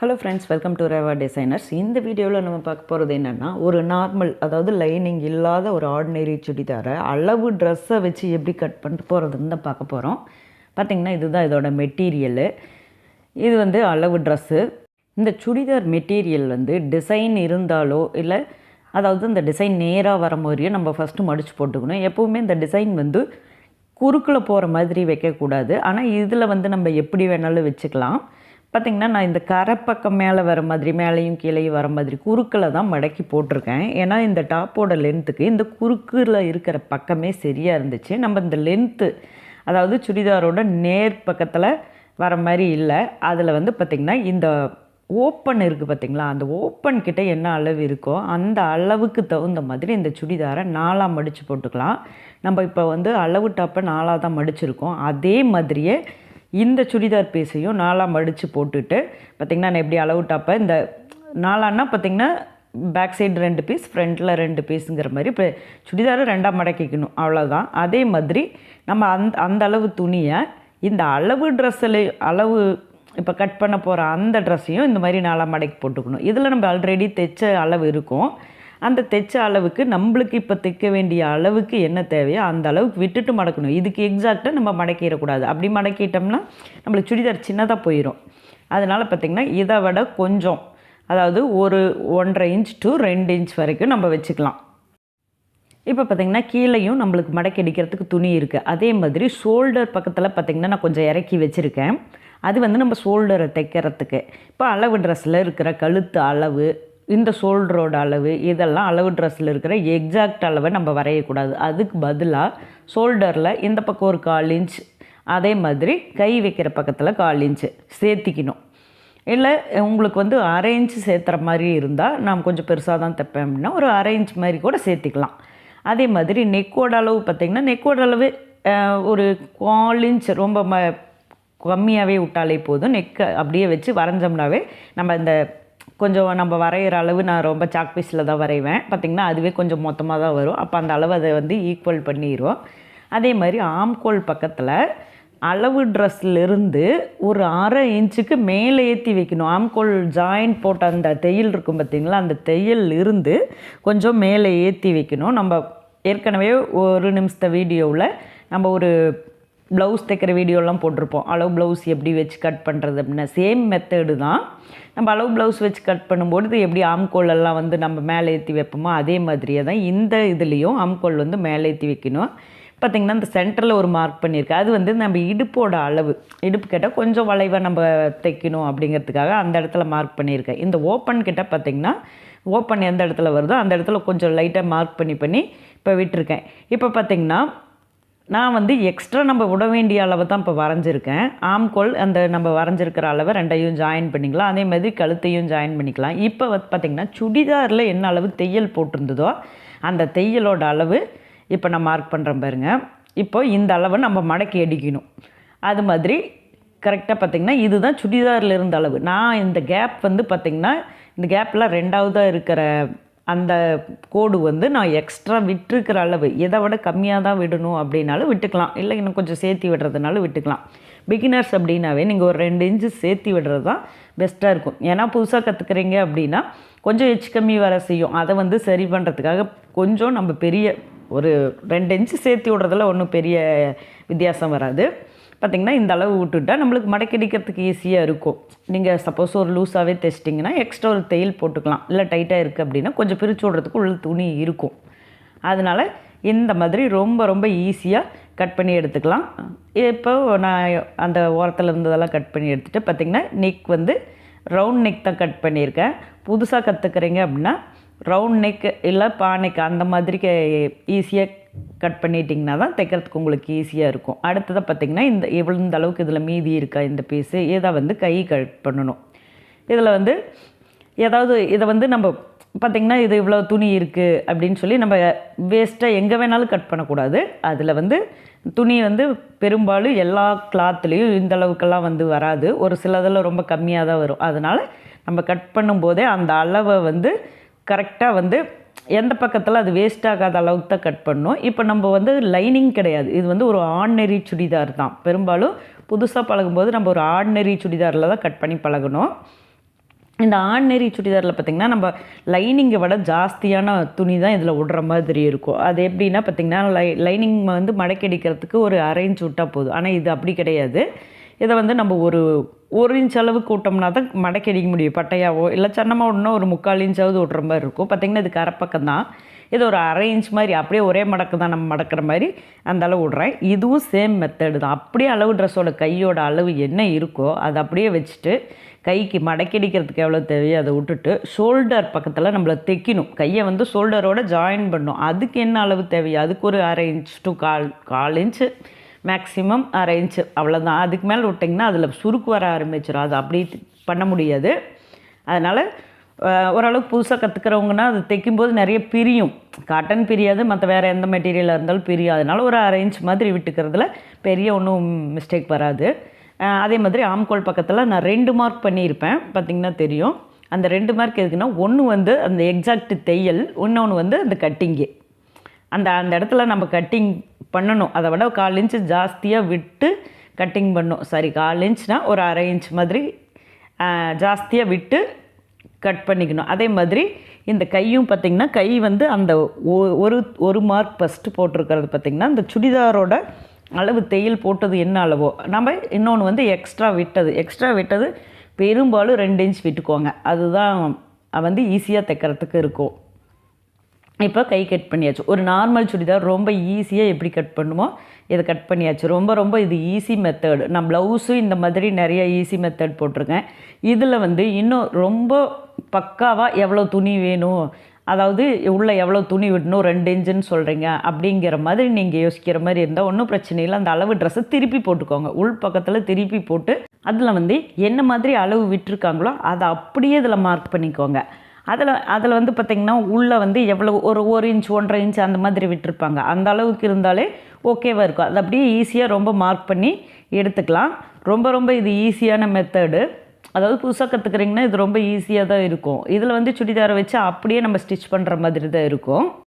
Hello friends, welcome to Reva designers. இந்த வீடியோவில் நம்ம பார்க்க போகிறது என்னென்னா, ஒரு நார்மல், அதாவது லைனிங் இல்லாத ஒரு ஆர்டினரி சுடிதாரை அளவு ட்ரெஸ்ஸை வச்சு எப்படி கட் பண்ணிட்டு போகிறதுன்னு தான் பார்க்க போகிறோம். பார்த்திங்கன்னா இதுதான் இதோட மெட்டீரியலு. இது வந்து அளவு ட்ரெஸ்ஸு. இந்த சுடிதார் மெட்டீரியல் வந்து டிசைன் இருந்தாலோ இல்லை, அதாவது இந்த டிசைன் நேராக வர மாதிரியும் நம்ம ஃபஸ்ட்டு மடித்து போட்டுக்கணும். எப்போவுமே இந்த டிசைன் வந்து குறுக்கில் போகிற மாதிரி வைக்கக்கூடாது. ஆனால் இதில் வந்து நம்ம எப்படி வேணாலும் வச்சுக்கலாம். பார்த்திங்கன்னா நான் இந்த கரைப்பக்கம் மேலே வர மாதிரி, மேலேயும் கீழேயும் வர மாதிரி குறுக்கில் தான் மடக்கி போட்டிருக்கேன். ஏன்னா இந்த டாப்போட லென்த்துக்கு இந்த குறுக்கில் இருக்கிற பக்கமே சரியாக இருந்துச்சு. நம்ம இந்த லென்த்து, அதாவது சுடிதாரோட நேர் பக்கத்தில் வர மாதிரி இல்லை. அதில் வந்து பார்த்திங்கன்னா இந்த ஓப்பன் இருக்குது பார்த்திங்களா, அந்த ஓப்பன் கிட்டே என்ன அளவு இருக்கோ அந்த அளவுக்கு தகுந்த மாதிரி இந்த சுடிதாரை 4ஆக மடித்து போட்டுக்கலாம். நம்ம இப்போ வந்து அளவு டாப்பை 4ஆக தான் மடிச்சிருக்கோம். அதே மாதிரியே இந்த சுடிதார் பீஸையும் 4ஆக மடித்து போட்டுட்டு, பார்த்திங்கன்னா நான் எப்படி அளவு டாப்பை இந்த 4ஆனா பார்த்திங்கன்னா பேக் சைடு 2 பீஸ், ஃப்ரண்ட்டில் 2 பீஸுங்கிற மாதிரி இப்போ சுடிதாரை 2ஆக மடக்கிக்கணும், அவ்வளோதான். அதே மாதிரி நம்ம அந்த அளவு துணியை இந்த அளவு ட்ரெஸ்ஸில் அளவு இப்போ கட் பண்ண போகிற அந்த ட்ரெஸ்ஸையும் இந்த மாதிரி 4ஆக மடக்கி போட்டுக்கணும். இதில் நம்ம ஆல்ரெடி தைச்ச அளவு இருக்கும். அந்த தைச்ச அளவுக்கு நம்மளுக்கு இப்போ தைக்க வேண்டிய அளவுக்கு என்ன தேவையோ அந்த அளவுக்கு விட்டுட்டு மடக்கணும். இதுக்கு எக்ஸாக்டாக நம்ம மடக்கிடக்கூடாது. அப்படி மடக்கிட்டோம்னா நம்மளுக்கு சுடிதார் சின்னதாக போயிடும். அதனால் பார்த்திங்கன்னா இதை விட கொஞ்சம், அதாவது ஒரு 1.5 இன்ச் to 2 இன்ச் வரைக்கும் நம்ம வச்சுக்கலாம். இப்போ பார்த்திங்கன்னா கீழேயும் நம்மளுக்கு மடக்கி அடிக்கிறதுக்கு துணி இருக்குது. அதே மாதிரி ஷோல்டர் பக்கத்தில் பார்த்திங்கன்னா நான் கொஞ்சம் இறக்கி வச்சுருக்கேன். அது வந்து நம்ம ஷோல்டரை தைக்கிறதுக்கு. இப்போ அளவு ட்ரெஸ்ஸில் இருக்கிற கழுத்து அளவு, இந்த ஷோல்டரோட அளவு, இதெல்லாம் அளவு ட்ரெஸ்ஸில் இருக்கிற எக்ஸாக்ட் அளவை நம்ம வரையக்கூடாது. அதுக்கு பதிலாக ஷோல்டரில் இந்த பக்கம் ஒரு 1/4 இன்ச், அதே மாதிரி கை வைக்கிற பக்கத்தில் 1/4 இன்ச்சு சேர்த்திக்கணும். இல்லை உங்களுக்கு வந்து 1/2 இன்ச்சு சேர்த்துற மாதிரி இருந்தால், நான் கொஞ்சம் பெருசாக தான் தைப்பேன் அப்படின்னா ஒரு 1/2 இன்ச் மாதிரி கூட சேர்த்திக்கலாம். அதே மாதிரி நெக்கோட அளவு பார்த்திங்கன்னா நெக்கோட அளவு ஒரு 1/4 இன்ச் ரொம்ப கம்மியாகவே விட்டாலே போதும். நெக்கை அப்படியே வச்சு வரைஞ்சோம்னாவே நம்ம இந்த கொஞ்சம் நம்ம வரைகிற அளவு, நான் ரொம்ப சாக் பீஸில் தான் வரைவேன். பார்த்திங்கன்னா அதுவே கொஞ்சம் மொத்தமாக தான் வரும். அப்போ அந்த அளவு அதை வந்து ஈக்குவல் பண்ணிடுவோம். அதே மாதிரி ஆம்கோல் பக்கத்தில் அளவு ட்ரெஸ்லேருந்து ஒரு 1/2 இன்ச்சுக்கு மேலே ஏற்றி வைக்கணும். ஆம்கோல் ஜாயின் போட்ட அந்த தையல் இருக்கும் பார்த்திங்களா, அந்த தையல் இருந்து கொஞ்சம் மேலே ஏற்றி வைக்கணும். நம்ம ஏற்கனவே ஒரு நிமிஷத்த வீடியோவில் நம்ம ஒரு ப்ளவுஸ் தைக்கிற வீடியோலாம் போட்டிருப்போம். அளவு ப்ளவுஸ் எப்படி வச்சு கட் பண்ணுறது அப்படின்னா சேம் மெத்தடு தான். நம்ம அளவு ப்ளவுஸ் வச்சு கட் பண்ணும்போது எப்படி ஆம்கோலெல்லாம் வந்து நம்ம மேலே ஏற்றி வைப்போமோ அதே மாதிரியே தான் இந்த இதுலேயும் ஆம்கோல் வந்து மேலே ஏற்றி வைக்கணும். பார்த்திங்கன்னா இந்த சென்டரில் ஒரு மார்க் பண்ணியிருக்கேன். அது வந்து நம்ம இடுப்போட அளவு, இடுப்பு கேட்டால் கொஞ்சம் வளைவாக நம்ம தைக்கணும் அப்படிங்கிறதுக்காக அந்த இடத்துல மார்க் பண்ணியிருக்கேன். இந்த ஓப்பன் கிட்ட பார்த்திங்கன்னா ஓப்பன் எந்த இடத்துல வருதோ அந்த இடத்துல கொஞ்சம் லைட்டாக மார்க் பண்ணி இப்போ விட்டுருக்கேன். இப்போ பார்த்திங்கன்னா நான் வந்து எக்ஸ்ட்ரா நம்ம விட வேண்டிய அளவை தான் இப்போ வரைஞ்சிருக்கேன். ஆம்கோல் அந்த நம்ம வரைஞ்சிருக்கிற அளவை 2ஐயும் ஜாயின் பண்ணிக்கலாம். அதே மாதிரி கழுத்தையும் ஜாயின் பண்ணிக்கலாம். இப்போ வந்து பார்த்திங்கன்னா சுடிதாரில் என்ன அளவு தையல் போட்டிருந்ததோ அந்த தையலோட அளவு இப்போ நான் மார்க் பண்ணுறேன் பாருங்கள். இப்போ இந்த அளவை நம்ம மடக்கி அடிக்கணும். அது மாதிரி கரெக்டாக பார்த்திங்கன்னா இதுதான் சுடிதாரில் இருந்த அளவு. நான் இந்த கேப் வந்து பார்த்திங்கன்னா இந்த கேப்பில் 2ஆவதாக இருக்கிற அந்த கோடு வந்து நான் எக்ஸ்ட்ரா விட்டுருக்கிற அளவு, இதை விட கம்மியாக தான் விடணும் அப்படின்னாலும் விட்டுக்கலாம். இல்லை இன்னும் கொஞ்சம் சேர்த்தி விடுறதுனாலும் விட்டுக்கலாம். பிகினர்ஸ் அப்படின்னாவே நீங்கள் ஒரு 2 இன்ச்சு சேர்த்தி விடுறது தான் பெஸ்ட்டாக இருக்கும். ஏன்னா புதுசாக கற்றுக்குறீங்க அப்படின்னா கொஞ்சம் எச்சு கம்மி வர செய்யும். அதை வந்து சரி பண்ணுறதுக்காக கொஞ்சம் நம்ம பெரிய ஒரு 2 இன்ச்சு சேர்த்தி விடுறதுல ஒன்றும் பெரிய வித்தியாசம் வராது. பார்த்திங்கன்னா இந்த அளவு விட்டுவிட்டால் நம்மளுக்கு மடக்கடிக்கிறதுக்கு ஈஸியாக இருக்கும். நீங்கள் சப்போஸ் ஒரு லூஸாகவே தைச்சிட்டிங்கன்னா எக்ஸ்ட்ரா ஒரு தையல் போட்டுக்கலாம். இல்லை டைட்டாக இருக்குது அப்படின்னா கொஞ்சம் பிரித்து விடுறதுக்கு உள்ள துணி இருக்கும். அதனால் இந்த மாதிரி ரொம்ப ரொம்ப ஈஸியாக கட் பண்ணி எடுத்துக்கலாம். இப்போ நான் அந்த ஓரத்தில் இருந்ததெல்லாம் கட் பண்ணி எடுத்துகிட்டு பார்த்திங்கன்னா நெக் வந்து ரவுண்ட் நெக் தான் கட் பண்ணியிருக்கேன். புதுசாக கற்றுக்குறீங்க அப்படின்னா ரவுண்ட் நெக் இல்லை பானைக்கு அந்த மாதிரி ஈஸியாக கட் பண்ணிட்டிங்கன்னா தான் தைக்கிறதுக்கு உங்களுக்கு ஈஸியாக இருக்கும். அடுத்ததாக பார்த்திங்கன்னா இந்த அளவுக்கு இதில் மீதி இருக்கா இந்த பீஸு, இதை வந்து கை கட் பண்ணணும். இதில் வந்து ஏதாவது இதை வந்து நம்ம பார்த்திங்கன்னா இது இவ்வளோ துணி இருக்குது அப்படின்னு சொல்லி நம்ம வேஸ்ட்டாக எங்கே வேணாலும் கட் பண்ணக்கூடாது. அதில் வந்து துணி வந்து பெரும்பாலும் எல்லா கிளாத்துலேயும் இந்த அளவுக்கெல்லாம் வந்து வராது. ஒரு சிலதில் ரொம்ப கம்மியாக தான் வரும். அதனால் நம்ம கட் பண்ணும்போதே அந்த அளவை வந்து கரெக்டாக வந்து எந்த பக்கத்தில் அது வேஸ்ட் ஆகாத அளவுக்கு தான் கட் பண்ணணும். இப்போ நம்ம வந்து லைனிங் கிடையாது, இது வந்து ஒரு ஆர்டினரி சுடிதார் தான். பெரும்பாலும் புதுசாக பழகும்போது நம்ம ஒரு ஆர்டினரி சுடிதாரில் தான் கட் பண்ணி பழகணும். இந்த ஆர்டினரி சுடிதாரில் பார்த்திங்கன்னா நம்ம லைனிங்கை விட ஜாஸ்தியான துணி தான் இதில் விடுற மாதிரி இருக்கும். அது எப்படின்னா பார்த்திங்கன்னா லைனிங் வந்து மடக்கடிக்கிறதுக்கு ஒரு 1/2 இன்ச் விட்டால் போதும். ஆனால் இது அப்படி கிடையாது. இதை வந்து நம்ம ஒரு இன்ச் அளவுக்கு விட்டோம்னா தான் மடக்கடிக்க முடியும். பட்டையாவோ இல்லை சன்னமாக விடணும் ஒரு 3/4 இன்ச்சாவது விட்ற மாதிரி இருக்கும். பார்த்திங்கன்னா இதுக்கு அரைப்பக்கம் தான். இது ஒரு 1/2 இன்ச் மாதிரி அப்படியே ஒரே மடக்கு தான் நம்ம மடக்கிற மாதிரி அந்த அளவு விட்றேன். இதுவும் சேம் மெத்தடு தான். அப்படியே அளவு ட்ரெஸ்ஸோட கையோட அளவு என்ன இருக்கோ அதை அப்படியே வச்சுட்டு கைக்கு மடக்கடிக்கிறதுக்கு எவ்வளோ தேவையோ அதை விட்டுட்டு ஷோல்டர் பக்கத்தில் நம்மளை தைக்கணும். கையை வந்து ஷோல்டரோட ஜாயின் பண்ணணும். அதுக்கு என்ன அளவு தேவையோ அதுக்கு ஒரு 1/2 inch to call inch maximum 1/2 inch அவ்வளோதான். அதுக்கு மேலே விட்டிங்கன்னா அதில் சுருக்கு வர ஆரம்பிச்சிடும். அது அப்படி பண்ண முடியாது. அதனால் ஓரளவுக்கு புதுசாக கற்றுக்கிறவங்கன்னா அது தைக்கும்போது நிறைய பிரியும். காட்டன் பிரியாது, மற்ற வேறு எந்த மெட்டீரியலாக இருந்தாலும் பிரியும். அதனால் ஒரு 1/2 இன்ச் மாதிரி விட்டுக்கிறதுல பெரிய ஒன்றும் மிஸ்டேக் வராது. அதே மாதிரி ஆம்கோல் பக்கத்தில் நான் 2 மார்க் பண்ணியிருப்பேன். பார்த்திங்கன்னா தெரியும். அந்த 2 மார்க் எதுக்குன்னா, ஒன்று வந்து அந்த எக்ஸாக்ட் தையல், இன்னொன்று வந்து அந்த கட்டிங்கு. அந்த இடத்துல நம்ம கட்டிங் பண்ணணும். அதை விட 1/4 இன்ச்சு ஜாஸ்தியாக விட்டு கட்டிங் பண்ணணும். சாரி, 1/4 இன்ச்னால் ஒரு 1/2 இன்ச் மாதிரி ஜாஸ்தியாக விட்டு கட் பண்ணிக்கணும். அதே மாதிரி இந்த கையும் பார்த்திங்கன்னா, கை வந்து அந்த ஒரு மார்க் ஃபஸ்ட்டு போட்டிருக்கிறது பார்த்திங்கன்னா, இந்த சுடிதாரோட அளவு தையல் போட்டது என்ன அளவோ நம்ம இன்னொன்று வந்து எக்ஸ்ட்ரா விட்டது பெரும்பாலும் 2 இன்ச் விட்டுக்கோங்க. அதுதான் வந்து ஈஸியாக தைக்கிறதுக்கு இருக்கும். இப்போ கை கட் பண்ணியாச்சு. ஒரு நார்மல் சுடிதார் ரொம்ப ஈஸியாக எப்படி கட் பண்ணுமோ இதை கட் பண்ணியாச்சு. ரொம்ப இது ஈஸி மெத்தடு. நான் ப்ளவுஸும் இந்த மாதிரி நிறைய ஈஸி மெத்தட் போட்டிருக்கேன். இதில் வந்து இன்னும் ரொம்ப பக்காவாக எவ்வளோ துணி வேணும், அதாவது உள்ளே எவ்வளோ துணி விடணும் 2 இன்ச்சுன்னு சொல்கிறீங்க அப்படிங்கிற மாதிரி நீங்கள் யோசிக்கிற மாதிரி இருந்தால் ஒன்றும் பிரச்சனை இல்லை. அந்த அளவு ட்ரெஸ்ஸை திருப்பி போட்டுக்கோங்க. உள் பக்கத்தில் திருப்பி போட்டு அதில் வந்து என்ன மாதிரி அளவு விட்டுருக்காங்களோ அதை அப்படியே இதில் மார்க் பண்ணிக்கோங்க. அதில் வந்து பார்த்திங்கன்னா உள்ளே வந்து எவ்வளோ ஒரு இன்ச் 1/2 இன்ச் அந்த மாதிரி விட்டுருப்பாங்க. அந்த அளவுக்கு இருந்தாலே ஓகேவாக இருக்கும். அது அப்படியே ஈஸியாக ரொம்ப மார்க் பண்ணி எடுத்துக்கலாம். ரொம்ப இது ஈஸியான மெத்தடு. அதாவது புதுசாக கற்றுக்குறீங்கன்னா இது ரொம்ப ஈஸியாக தான் இருக்கும். இதில் வந்து சுடிதாரை வச்சு அப்படியே நம்ம ஸ்டிச் பண்ணுற மாதிரி தான் இருக்கும்.